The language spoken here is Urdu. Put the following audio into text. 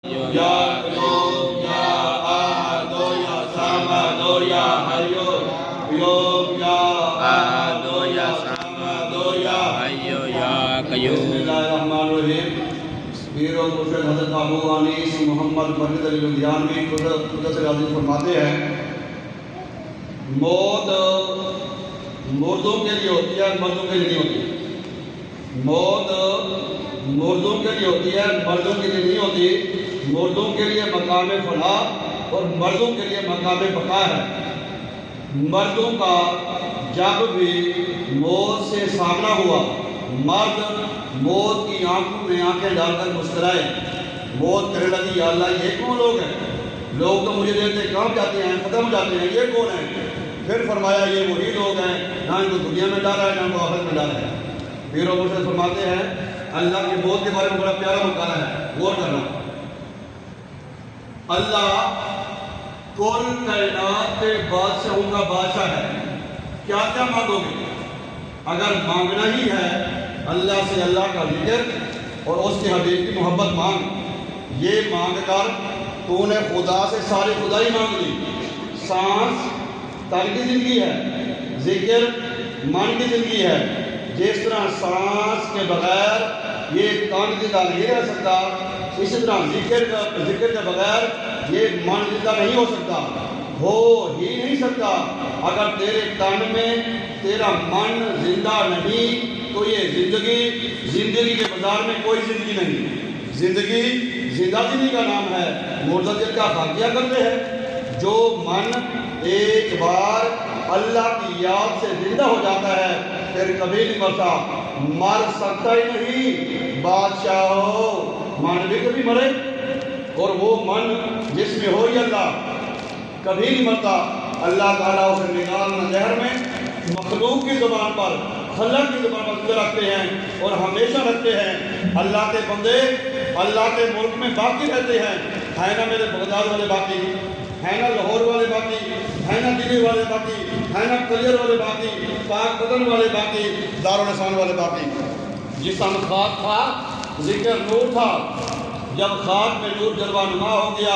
یا قیوم یا احد یا صمد یا حی قیوم یا احد یا صمد یا حی یا قیوم۔ بسم اللہ الرحمن الرحیم۔ پیر و مرشد حضرت محبوب انیس محمد فرید علی لدھیانوی قدس عزیز فرماتے ہیں، موت مردوں کے لیے ہوتی ہے، مردوں کے لیے نہیں ہوتی۔ موت مردوں کے لیے ہوتی ہے، مردوں کے لیے نہیں ہوتی۔ مردوں کے لیے مقام فلاح اور مردوں کے لیے مقام بقا ہے۔ مردوں کا جب بھی موت سے سامنا ہوا، مرد موت کی آنکھوں میں آنکھیں ڈال کر مسکرائے، موت کرنے لگی یا اللہ یہ کون لوگ ہیں؟ لوگ تو مجھے دیکھتے کہاں جاتے ہیں، ختم ہو جاتے ہیں، یہ کون ہیں؟ پھر فرمایا یہ وہی لوگ ہیں نہ ان کو دنیا میں ڈالا ہے نہ ان کو آخرت میں ڈالا ہے۔ پیر و مرشد فرماتے ہیں اللہ کی موت کے بارے میں بڑا پیارا مقالہ ہے، غور کرنا۔ اللہ کل کائنات کے بادشاہوں کا بادشاہ ہے، کیا کیا مانگو گے؟ اگر مانگنا ہی ہے اللہ سے اللہ کا ذکر اور اس کے حبیب کی محبت مانگ۔ یہ مانگ کر تو نے خدا سے ساری خدائی مانگ لی۔ سانس تن کی زندگی ہے، ذکر من کی زندگی ہے۔ جس طرح سانس کے بغیر یہ تن زندہ نہیں رہ سکتا، اسی طرح ذکر کے بغیر یہ من زندہ نہیں ہو سکتا، ہو ہی نہیں سکتا۔ اگر تیرے تن میں تیرا من زندہ نہیں تو یہ زندگی کے بازار میں کوئی زندگی نہیں۔ زندگی زندہ دلی کا نام ہے، مردہ دل کا خاکیہ کرتے ہیں۔ جو من ایک بار اللہ کی یاد سے زندہ ہو جاتا ہے پھر کبھی نہیں مرتا، مر سکتا ہی نہیں۔ بادشاہ ہو من بھی کبھی مرے، اور وہ من جس میں ہو ہی اللہ کبھی نہیں مرتا۔ اللہ تعالیٰ اسے نکالنا زہر میں مخلوق کی زبان پر، خلق کی زبان پر زندہ رکھتے ہیں اور ہمیشہ رکھتے ہیں۔ اللہ کے بندے اللہ کے ملک میں باقی رہتے ہیں، ہے نا میرے بغداد والے باقی، ہے نا لاہور والے باقی، ہے نا دلی والے باقی، ہے نا کلیئر والے باقی، پاک بدن والے باقی، دارالحسان والے باقی۔ جسم خاک تھا، ذکر نور تھا، جب خاک میں نور جلوہ نما ہو گیا